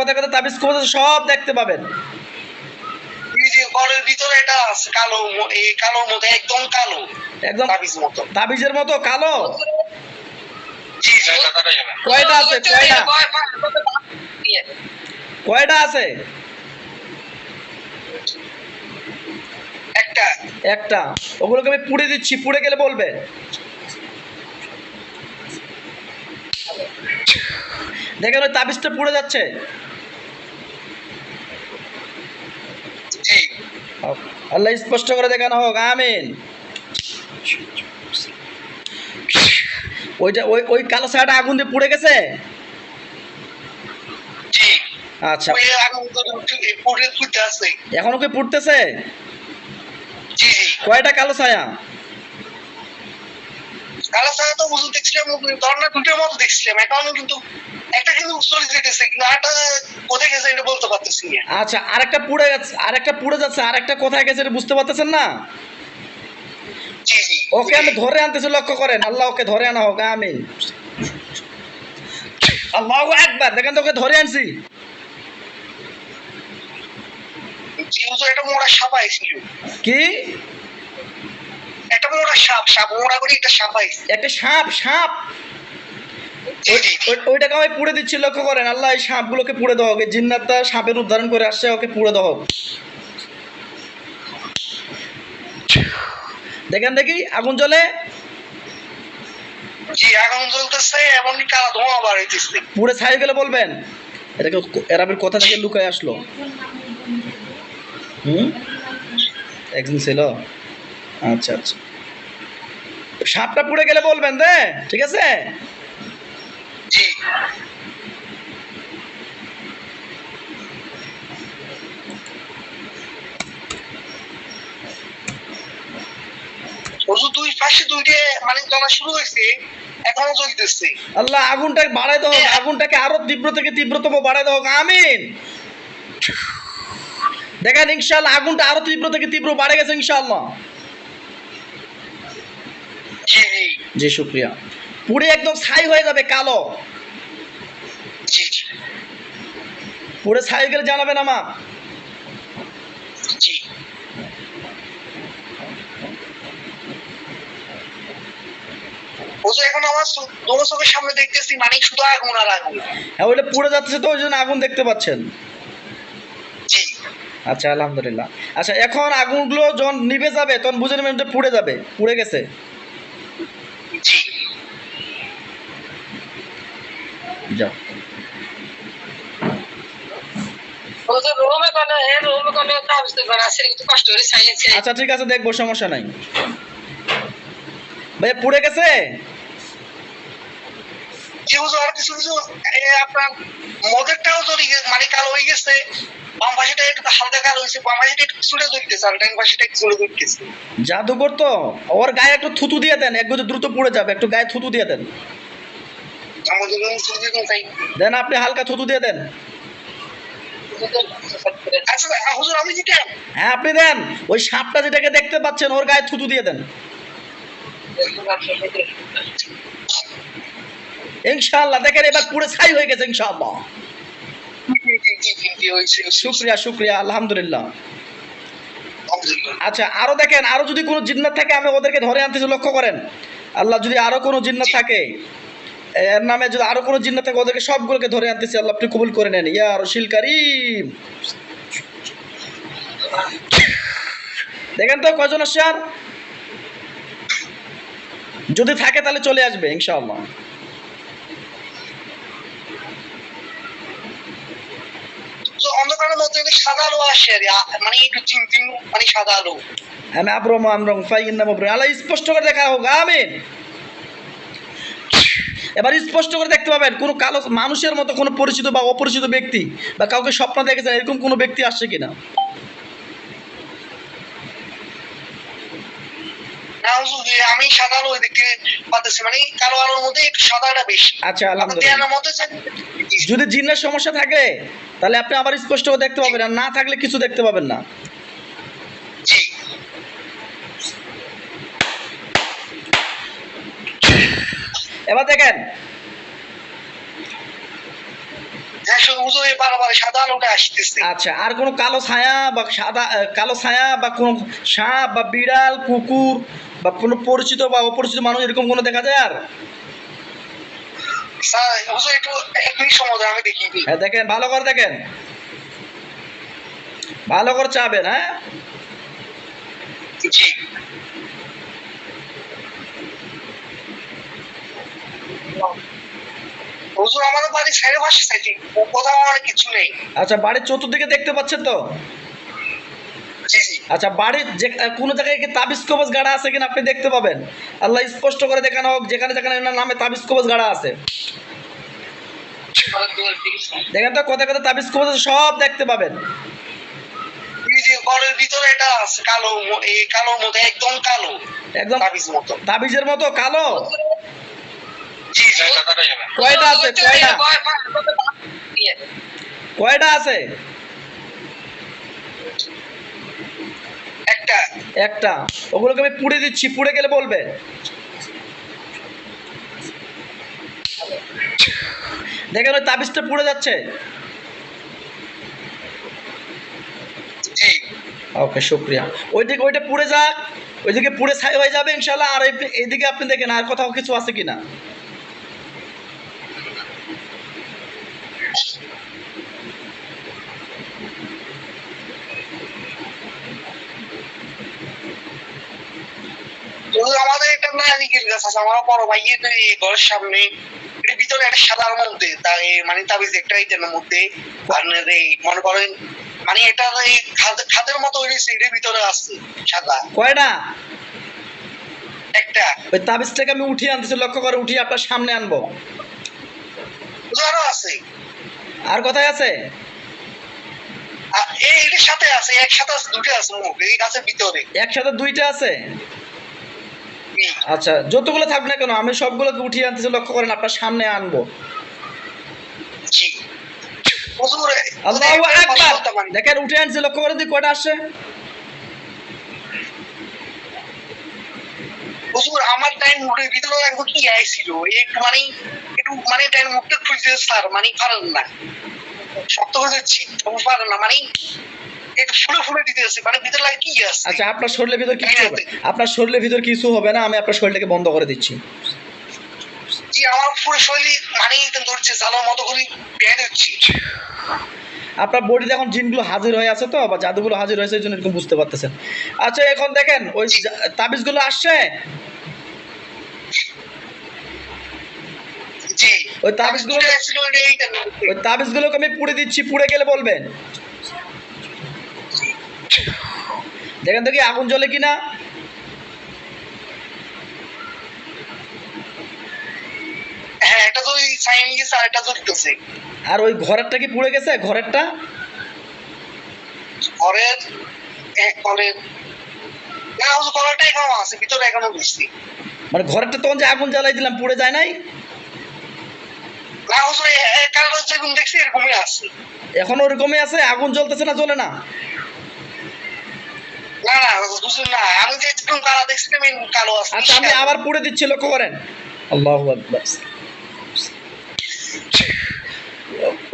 কথা কথা তাবিজ কবজ সব দেখতে পাবেন। ঘরের ভিতরে এটা আছে কালো, এই কালোর মধ্যে একদম কালো, একদম তাবিজ মতো, তাবিজের মতো কালো। জি জি। কয়টা আছে? কয়টা আছে? একটা। একটা। ওগুলোকে আমি পুড়ে দিচ্ছি, পুড়ে গেলে বলবে। দেখেন ওই তাবিজটা পুড়ে যাচ্ছে। জি। আল্লাহ স্পষ্ট করে দেখানো হোক, আমিন। ওইটা ওই ওই কালো ছায়াটা আগুন দিয়ে পুড়ে গেছে। জি। আচ্ছা, ওই আগুন তো পুড়ে ফুটতেছে। এখনো কি পুড়তেছে? জি জি। কয়টা কালো ছায়া? কালো ছায়া তো বুঝতে দেখছিলাম, ধরনা দুটোর মতো দেখছিলাম, এখন কিন্তু একটা কিন্তু চলে যেতেছে, কিন্তু আরেকটা কোথায় গেছে এটা বলতে পারতেছি না। আচ্ছা, আরেকটা পুড়ে গেছে, আরেকটা পুড়ে যাচ্ছে, আরেকটা কোথায় গেছে এটা বুঝতে পারতেছেন না? জি জি। ওকে আমি ধরে আনতেছি, লক্ষ্য করেন। আল্লাহ ওকে ধরে আনা হোক, আমিন। আল্লাহু আকবার। দেখেন তো ওকে ধরে আনছি। জি হুজুর, এটা মোড়া সাপ আইছিল। কি? একটা মোড়া সাপ, সাপ মোড়া করে একটা সাপ আইছে। একটা সাপ, সাপ। জি জি জি। ওইটাকে আমি পুড়ে দিচ্ছি, লক্ষ্য করেন। আল্লাহ এই সাপগুলোকে পুড়ে দেওয়া হোক। এই জিন্নাতটা সাপের উদ্ধারণ করে আসছে, ওকে পুড়ে দেওয়া হোক। দেখেন দেখি আগুন জ্বলে। জি, আগুন জ্বলতেছে, এমনকি কালা ধোঁয়া বার হইতেছে। পুড়ে ছাই গেলে বলবেন। এটাকে এরাবের কথা থেকে লুকায় আসলো। একদিন ছিল। আচ্ছা আচ্ছা, সাপটা পুড়ে গেলে বলবেন দে, ঠিক আছে? জি। হুজুর দুই পাশে দুইটা মানে জ্বলা শুরু হয়েছে, এখনো জ্বলতেছে। আল্লাহ আগুনটাকে বাড়াই দেওয়া হোক, আগুনটাকে আরো তীব্র থেকে তীব্রতম বাড়াই দেওয়া হোক, আমিন। দেখেন ইনশাআল্লাহ আগুনটা আরো তীব্র থেকে তীব্র বাড়ে গেছে ইনশাআল্লাহ। জি জি জি শুক্রিয়া। পুড়ে একদম ছাই হয়ে যাবে, কালো। জি জি পুড়ে ছাই গেলে জানাবেন আমার। জি। হুজুর এখন আমার দোনো চোখের সামনে দেখতেছি, মানে শুধু আগুন আর আগুন। হ্যাঁ, ওইটা পুড়ে যাচ্ছে তো, ওই জন্য আগুন দেখতে পাচ্ছেন। জি আচ্ছা আলহামদুলিল্লাহ। আচ্ছা, এখন আগুনগুলো যখন নিভে যাবে তখন বুঝে নেবেন এটা পুড়ে যাবে, পুড়ে গেছে। জি। যাও। আচ্ছা ঠিক আছে, দেখবো, সমস্যা নাই। ভাই পুড়ে গেছে। জি হুজুর, আর কিছু কিছু আপনার মদেরটাও জ্বলি মানে কালো হয়ে গেছে। বাম পাশেটা একটু হালকা কালো হয়েছে, বাম পাশেটা একটু চুলে ধরতেছে, আর ডান পাশেটা একটু চুলে ধরতেছে। জাদুঘর তো, ওর গায়ে একটু থুতু দিয়ে দেন, একটু দ্রুত পুড়ে যাবে, একটু গায়ে থুতু দিয়ে দেন। আমাদের তাই। দেন, আপনি হালকা থুতু দিয়ে দেন। আচ্ছা হুজুর, আমি যেটা হ্যাঁ আপনি দেন। ওই সাপটা যেটাকে দেখতে পাচ্ছেন ওর গায়ে থুতু দিয়ে দেন। ইনশাআল্লাহ দেখেন এবার পুরো ছাই হয়ে গেছে ইনশাআল্লাহ। শুক্রিয়া শুক্রিয়া, আলহামদুলিল্লাহ। আচ্ছা, আরো দেখেন, আরো যদি কোনো জিন্নাত থাকে আমি ওদেরকে ধরে আনতেছি, লক্ষ্য করেন। আল্লাহ যদি আরো কোনো জিন্নাত থাকে, এর নামে যদি আরো কোনো জিন্নাত থাকে, ওদেরকে সবগুলোকে ধরে আনতেছি। আল্লাহ আপনি কবুল করে নেন ইয়া রশিল কারীম। দেখেন তো কয়জন আসছে আর? যদি থাকে তাহলে চলে আসবে ইনশাআল্লাহ। অন্ধকারের মধ্যে সাদা আলো আসে, মানে একটু ঝিমঝিম, মানে সাদা আলো। আনা আবরম আমরং ফাইন্না মাবরুম। আল্লাহ স্পষ্ট করে দেখা হোক, আমিন। এবার স্পষ্ট করে দেখতে পাবেন কোনো কালো মানুষের মতো কোনো পরিচিত বা অপরিচিত ব্যক্তি বা কাউকে স্বপ্ন দেখেছেন এরকম কোনো ব্যক্তি আসছে কিনা। আমি সাদা আলো দেখতে পাচ্ছি, মানে কালো আলোর মধ্যে একটু সাদাটা বেশি। আচ্ছা আলহামদুলিল্লাহ। যদি জিনের সমস্যা থাকে তাহলে আপনি আবার স্পষ্ট করে দেখতে পাবেন, আর না থাকলে কিছু দেখতে পাবেন না। জি। এবার দেখেন হ্যাঁ হুজুর এই বারবার সাদা আলোটা আসতেছে। আচ্ছা, আর কোনো কালো ছায়া বা সাদা কালো ছায়া বা কোনো সাপ বা বিড়াল কুকুর বা কোনো পরিচিত বা অপরিচিত মানুষ এরকম কোনো দেখা যায় আর? স্যার হুজুর একটু এক মিনিট সময় দেন, আমি দেখি। হ্যাঁ দেখেন, ভালো করে দেখেন, ভালো করে চাবেন। হ্যাঁ জি হুজুর আমাদের বাড়ি সাইডে পাশে সাইডে কোথাও আমার কিছু নেই। আচ্ছা, বাড়ির চতুর্দিকে দেখতে পাচ্ছেন তো? জি জি আচ্ছা, বাড়ির যে কোনো জায়গায় কি তাবিজ কবজ গাড়া আছে কিনা আপনি দেখতে পাবেন। আল্লাহ স্পষ্ট করে দেখানো হোক, যেখানে যেখানে এনার নামে তাবিজ কবজ গাড়া আছে দেখেন তো, কোথায় কোথায় তাবিজ কবজ আছে সব দেখতে পাবেন। এই যে ঘরের ভিতরে এটা আছে কালো, এই কালোর মধ্যে একদম কালো, একদম তাবিজ মতো। তাবিজের মতো কালো। জি জি কয়টা আছে? কয়টা আছে? একটা। একটা। ওগুলোকে আমি পুড়ে দিচ্ছি, পুড়ে গেলে বলবে। দেখেন ওই তাবিজটা পুড়ে যাচ্ছে। জি ওকে, শুক্রিয়া। ওইদিকে ওইটা পুড়ে যাক, ওইদিকে পুড়ে ছাই হয়ে যাবে ইনশাল্লাহ। আর এইদিকে আপনি দেখেন আর কোথাও কিছু আছে কিনা। আমাদের একটা নারিকেল গাছ আছে আমার বড় ভাইয়ের এই ঘরের সামনে, এর ভিতরে একটা সাদার মধ্যে তাই মানে তাবিজ একটা এটার মধ্যে আপনার এই মনে করেন মানে এটা এই খাদের মতো হয়েছে, এর ভিতরে আছে সাদা। কয়টা? একটা। ওই তাবিজটাকে আমি উঠিয়ে আনতেছি, লক্ষ্য করে উঠিয়ে আপনার সামনে আনবো। আরো আছে। আর কোথায় আছে? এটার সাথে আছে, একসাথে আছে, দুটো আছে মুখ এই গাছের ভিতরে। একসাথে দুইটা আছে? জি। আচ্ছা, যতগুলো থাক না কেন আমি সবগুলোকে উঠিয়ে আনতেছি, লক্ষ্য করেন আপনার সামনে আনবো। জি হুজুর আল্লাহু আকবার। দেখেন উঠে আনছি, লক্ষ্য করে দিই কয়টা আসছে। হুজুর আমার টাইম মুখের ভিতরে একদম কি আইছিল একটু মানে টাইম মুখটা খুলতে স্যার মানে পারেন না, শক্ত হয়ে যাচ্ছি তবু পারেন না, মানে একটু ফুলে ফুলে দিতে আছে, মানে ভিতরে লাগে কি আছে। আচ্ছা, আপনার শরীরের ভিতর কিছু হবে, আপনার শরীরের ভিতর কিছু হবে না, আমি আপনার শরীরটাকে বন্ধ করে দিচ্ছি। জি আমার পুরো শরীর মানে ধরছে জানার মতো করে বের হচ্ছে। আপনার বডিতে এখন জিনগুলো হাজির হয়ে আছে তো, বা জাদুগুলো হাজির হয়েছে, এই জন্য এরকম বুঝতে পারতেছেন। আচ্ছা, এখন দেখেন ওই তাবিজগুলো আসছে। জি ওই তাবিজগুলো, ওই তাবিজগুলোকে আমি পুড়ে দিচ্ছি, পুড়ে গেলে বলবেন। দেখেন দেখি আগুন জ্বলে কিনা। হ্যাঁ এটা তো সাইন গেছে আর এটা জ্বলতেছে। আর ওই ঘরেরটা কি পুড়ে গেছে? ঘরেরটা ঘরের ঘরের না হুজুর ঘরটা এখনো আছে, ভিতরে এখনো বুঝছি। মানে ঘরেরটা তখন যে আগুন জ্বালাই দিলাম পুড়ে যায় নাই? না হুজুর কালো যেরকম দেখছি এরকমই আছে। এখন ওরকমই আছে, আগুন জ্বলতেছে না জ্বলে না? না না হুজুর না, আমি যে কালো দেখছি আমি কালো আছে। আচ্ছা, আমি আবার পুড়ে দিচ্ছি, লক্ষ্য করেন। আল্লাহু আকবার।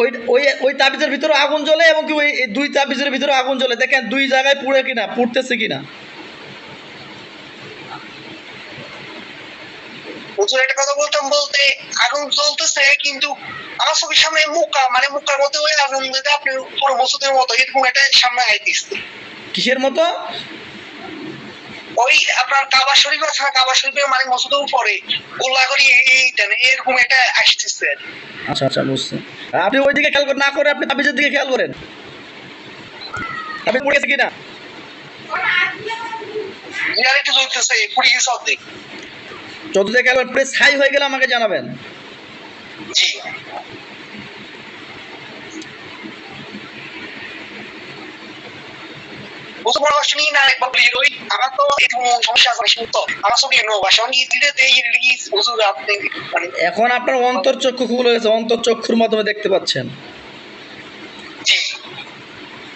ওই ওই ওই তাবিজের ভিতরে আগুন জ্বলে, এবং কি ওই দুই তাবিজের ভিতরে আগুন জ্বলে। দেখেন দুই জায়গায় পুড়ে কিনা, পুড়তেছে কিনা। হুজুর একটা কথা বলতে আগুন জ্বলতেছে কিন্তু আমার চোখের সামনে মানে মুখার মধ্যে ওই আগুন যদি আপনি পুরো মসুদের মতো এরকম একটা সামনে আইতেছে। কিসের মতো? ওই আপনার কাবা শরীফ আছে না, কাবা শরীফের মানে মসুদের উপরে গোল্লা করি এরকম এটা আসতেছে। আচ্ছা আচ্ছা, বুঝছি। আপনি ওই দিকে খেয়াল না করে আপনি তাবিজের দিকে খেয়াল করেন, আপনি পুড়ে গেছে কিনা। আর একটু জ্বলতেছে, পুড়ে গেছে অর্ধেক। যত দিকে খেয়াল করেন, পুরো ছাই হয়ে গেলে আমাকে জানাবেন। জি বুঝতে পরামর্শ নিয়ে না একবার ওই আমার তো একটু সমস্যা আছে তো আমার সঙ্গে নো বাসা আমি দিলে এই রিলিজ হুজুর আপনি মানে এখন আপনার অন্তর্চক্ষু খুলে গেছে, অন্তর্চক্ষুর মাধ্যমে দেখতে পাচ্ছেন। জি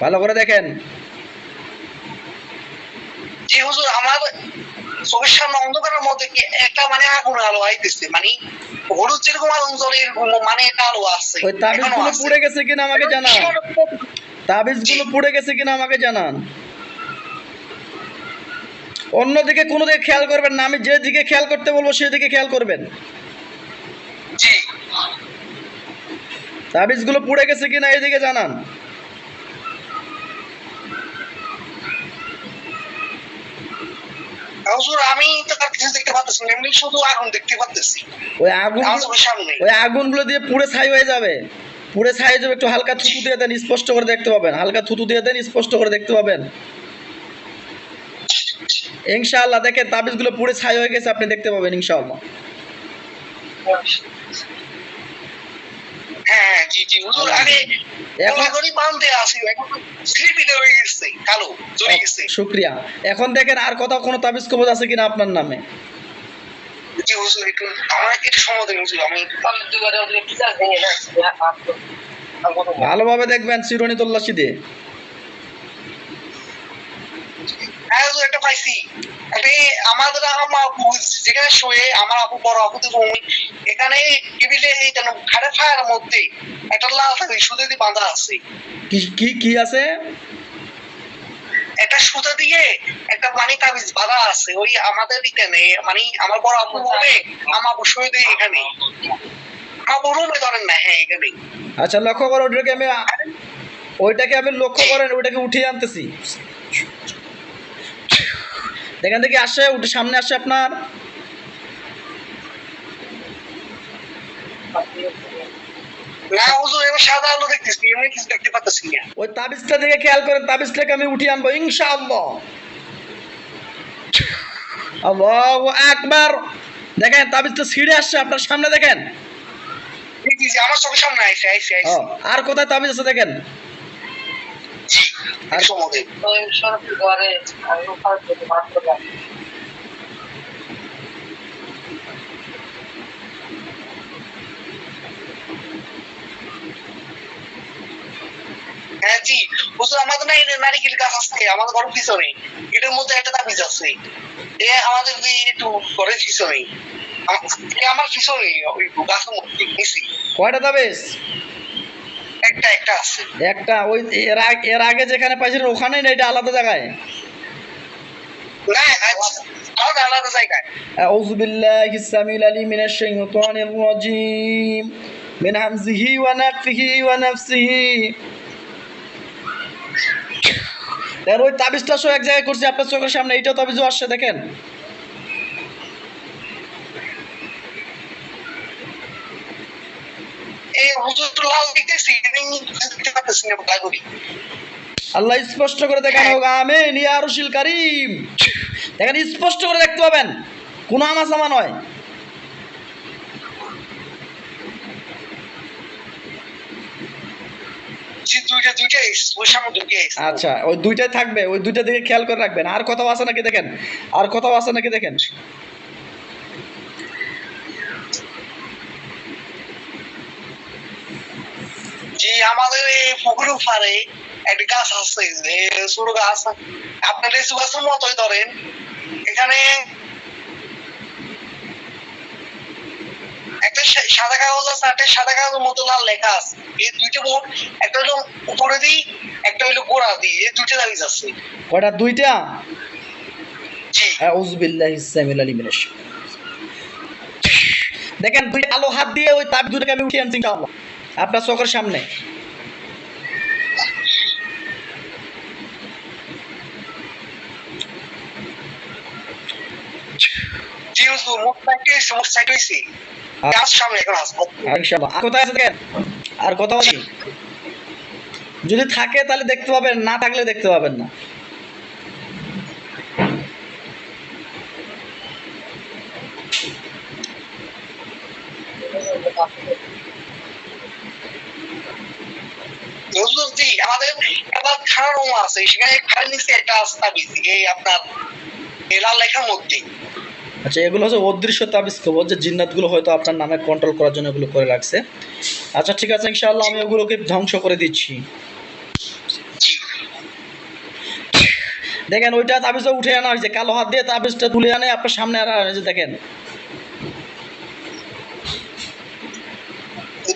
ভালো করে দেখেন। জি হুজুর আমার চোখের সামনে অন্ধকারের মধ্যে কি একটা মানে আগুন আলো আইতেছে, মানে হলুদ যেরকম আগুন জ্বলে এরকম মানে একটা আলো আসছে। ওই তাবিজগুলো পুড়ে গেছে কিনা আমাকে জানান, তাবিজগুলো পুড়ে গেছে কিনা আমাকে জানান। অন্যদিকে কোনো দিকে খেয়াল করবেন না, আমি যে দিকে খেয়াল করতে বলবো সেদিকে খেয়াল করবেন। জি তাবিজগুলো পুড়ে গেছে কিনা এদিকে জানান। হুজুর আমি তো তার কিছু দেখতে পাচ্ছি না, এমনি শুধু আগুন দেখতে পাচ্ছি ওই আগুন, আমার চোখের সামনে। ওই আগুনগুলো দিয়ে পুড়ে ছাই হয়ে যাবে, পুড়ে ছাই হয়ে যাবে। একটু হালকা থুতু দিয়ে দেন, স্পষ্ট করে দেখতে পাবেন। হালকা থুতু দিয়ে দেন, স্পষ্ট করে দেখতে পাবেন ইনশাআল্লাহ। দেখেন তাবিজগুলো পুড়ে ছাই হয়ে গেছে, আপনি দেখতে পাবেন ইনশাআল্লাহ। হ্যাঁ জি জি হুজুর, আগে এখন বান্ধে আসি, এখন স্লিপিতে হয়ে গেছে, কালো জ্বলে গেছে। শুকরিয়া। এখন দেখেন আর কোথাও কোনো তাবিজ কবজ আছে কিনা আপনার নামে। জি হুজুর একটু আমার একটু সময় দিন হুজুর, আমি ভালোভাবে দেখবেন চিরুনি তল্লাশি দিয়ে। হ্যাঁ হুজুর একটা পাইছি, একটা আমাদের আমার আপু যেখানে শুয়ে, আমার আপু বড় আপু তো এখানে টেবিলে খাটে ফায়ার মধ্যে একটা লাল সুতো দিয়ে বাঁধা আছে। কি কি কি আছে? একটা সুতো দিয়ে একটা মানে তাবিজ বাঁধা আছে ওই আমাদের এখানে, মানে আমার বড় আপু বলবে আমার আপু শুয়ে দিয়ে এখানে, আমার রুমে ধরেন না, হ্যাঁ এখানে। আচ্ছা লক্ষ্য করো, ওইটাকে আমি লক্ষ্য করেন, ওইটাকে উঠিয়ে আনতেছি। দেখেন দেখি আসে, উঠে সামনে আসে আপনার। না হুজুর এবার সাদা আলো দেখতেছি, এমনি কিছু দেখতে পাচ্ছি না। ওই তাবিজটা দিকে খেয়াল করেন, তাবিজটাকে আমি উঠিয়ে আনবো ইনশাআল্লাহ। আল্লাহু আকবার। দেখেন তাবিজটা ছিঁড়ে আসছে আপনার সামনে, দেখেন। আমার চোখের সামনে আইসে আইসে আইসে। আর কোথায় তাবিজ আছে দেখেন। জি আর সময় হ্যাঁ জি হুজুর, আমাদের না এই নারিকেল গাছ আছে আমাদের ঘরের পিছনে, এটার মধ্যে একটা তাবিজ আছে। এ আমাদের যে একটু ঘরের পিছনে, আমার পিছনে ওই গাছের মধ্যে নিছি। কয়টা তাবিজ? একটা আছে। একটা ওই এর আগে যেখানে পাইছিলেন ওখানে না, এটা আলাদা জায়গায়? না আলাদা আলাদা জায়গায়। আউযু বিল্লাহিস সামিল আলিম মিনাশ শাইতানির রাজীম মিন হামজিহি ওয়া নাফখিহি ওয়া নাফসিহি। আর ওই তাবিজটা সহ এক জায়গায় করছি আপনার চোখের সামনে, এইটাও তাবিজও আসছে দেখেন। এই হুজুর তো লাল দেখতেছি, দেখতে পাচ্ছি না লাগুরি। আল্লাহ স্পষ্ট করে দেখান হোক, আমিন ইয়া আরশিল কারীম। দেখেন স্পষ্ট করে দেখতে পাবেন, কোনো আমাসামা নয়। আচ্ছা ওই দুইটাই থাকবে, ওই দুইটা দিকে খেয়াল করে রাখবেন। আর কোথাও আছে নাকি দেখেন, আর কোথাও আছে নাকি দেখেন। জি আমাদের এই পুকুরের পাড়ে একটা গাছ আছে, ছোট গাছ, আপনার লিচু গাছের মতোই ধরেন। এখানে একটা সাদা কাগজ আছে, একটা সাদা কাগজের মতো লাল লেখা আছে। এই দুইটা বোর্ড, একটা হলো উপরে দিই, একটা হলো গোড়া দিই, এই দুইটা তাবিজ আছে। কয়টা? দুইটা। জি আউযু বিল্লাহিস সামিল আলিম মিনাশ। দেখেন দুই আলো হাত দিয়ে ওই তাবিজ দুটোকে আমি উঠিয়ে আনছি ইনশাআল্লাহ আপনার চোখের সামনে। জি হুজুর মোট সাইড হইছে, গাছ সামনে এখন আসবো ইনশাআল্লাহ। আর কোথায় আছে দেখেন, আর কোথাও আছে? যদি থাকে তাহলে দেখতে পাবেন, না থাকলে দেখতে পাবেন না। হুজুর জি আমাদের আবার খানা রুম আছে, সেখানে খালি নিচে একটা তাবিজ এই আপনার লাল লেখার মধ্যে। আচ্ছা এগুলো হচ্ছে অদৃশ্য তাবিজ কবজ, যে জিন্নাতগুলো হয়তো আপনার নামে কন্ট্রোল করার জন্য এগুলো করে রাখছে। আচ্ছা ঠিক আছে ইনশাআল্লাহ, আমি ওগুলোকে ধ্বংস করে দিচ্ছি। দেখেন ওইটা তাবিজটা উঠে আনা হয়েছে, কালো হাত দিয়ে তাবিজটা তুলে আনে আপনার সামনে আনা হয়েছে, দেখেন।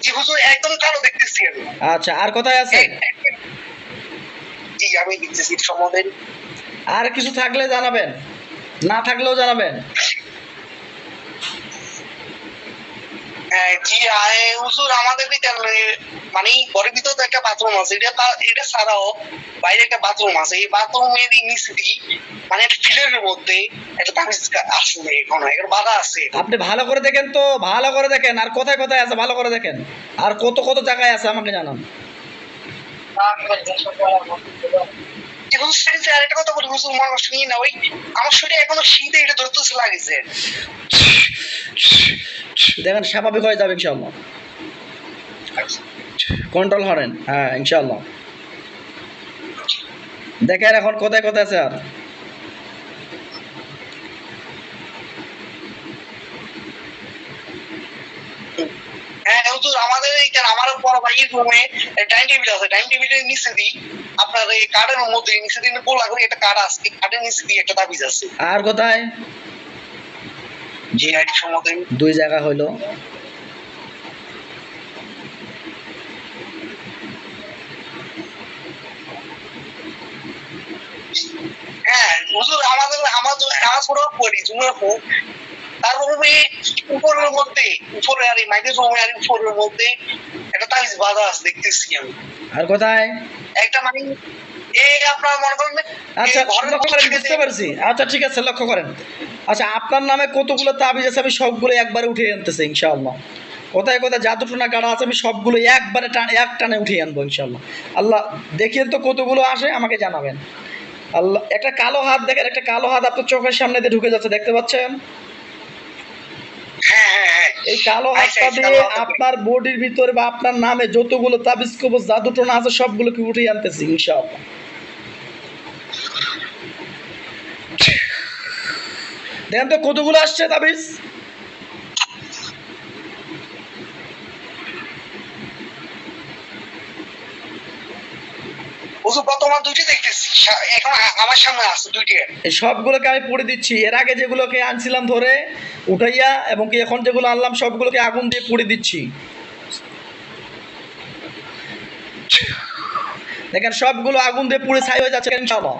জি হুজুর, একদম কালো দেখতেছি আমি। আচ্ছা, আর কোথায় আছে? জি আমি দেখতেছি সম্বন্ধে। আর কিছু থাকলে জানাবেন, না থাকলেও জানাবেন। জি হুজুর, আমাদের মানে ঘরের ভিতরে তো একটা বাথরুম আছে, এটা ছাড়াও বাইরে একটা বাথরুম আছে। এই বাথরুমের নিচে দিয়ে মানে একটা ফিলের মধ্যে একটা তাবিজ আছে, এখনো এখন বাধা আছে। আপনি ভালো করে দেখেন তো, ভালো করে দেখেন, আর কোথায় কোথায় আছে ভালো করে দেখেন, আর কত কত জায়গায় আছে আমাকে জানান। আরেকটা কথা বলি হুজুর, মনে কষ্ট নিয়ে না, ওই আমার শরীরে এখনো শীতে এটা ধরতেছে লাগেছে। দেখেন স্বাভাবিক হয়ে যাবে ইনশাআল্লাহ, কন্ট্রোল করেন, হ্যাঁ ইনশাআল্লাহ। দেখেন এখন কোথায় কোথায় আছে আর। হ্যাঁ হুজুর, আমাদের এইখানে আমার বড় ভাইয়ের রুমে টাইম টেবিল আছে, টাইম টেবিলের নিচে দিই আপনার এই কার্ডের মধ্যে নিচে দিন গোলা করে একটা কার্ড আছে, কার্ডের নিচে দিয়ে একটা তাবিজ আছে। আর কোথায়? জি এক সময় দুই জায়গা হইলো। হ্যাঁ হুজুর, আমার ছোট পড়ি জুমের হোক, তার রুমে উপরের মধ্যে, উপরে আর মাইকের রুমে আর উপরের মধ্যে একটা তাবিজ বাঁধা আছে দেখতেছি আমি। আর কোথায়? একটা মানে এই আপনার মনে করেন আচ্ছা লক্ষ্য করেন, বুঝতে পারছি। আচ্ছা ঠিক আছে, লক্ষ্য করেন। আচ্ছা আপনার নামে কতগুলো তাবিজ আছে, আমি সবগুলো একবারে উঠিয়ে আনতেছি ইনশাআল্লাহ। কোথায় কোথায় জাদু টোনা গাড়া আছে আমি সবগুলো একবারে এক টানে উঠিয়ে আনবো ইনশাআল্লাহ। আল্লাহ দেখিয়ে তো কতগুলো আসে আমাকে জানাবেন। আল্লাহ, একটা কালো হাত দেখেন, একটা কালো হাত আপনার চোখের সামনে দিয়ে ঢুকে যাচ্ছে, দেখতে পাচ্ছেন? এই কালো হাতটা দিয়ে আপনার বডির ভিতরে বা আপনার নামে যতগুলো তাবিজ কবজ জাদু টোনা আছে সবগুলোকে উঠিয়ে আনতেছি ইনশাআল্লাহ। দেখেন তো কতগুলো আসছে তাবিজ। হুজুর বর্তমান দুইটি দেখতেছি, এখন আমার সামনে আছে দুইটি। এই সবগুলোকে আমি পড়ে দিচ্ছি, এর আগে যেগুলোকে আনছিলাম ধরে উঠাইয়া, এবং কি এখন যেগুলো আনলাম সবগুলোকে আগুন দিয়ে পড়ে দিচ্ছি। দেখেন সবগুলো আগুন দিয়ে পুড়ে ছাই হয়ে যাচ্ছে ইনশাআল্লাহ।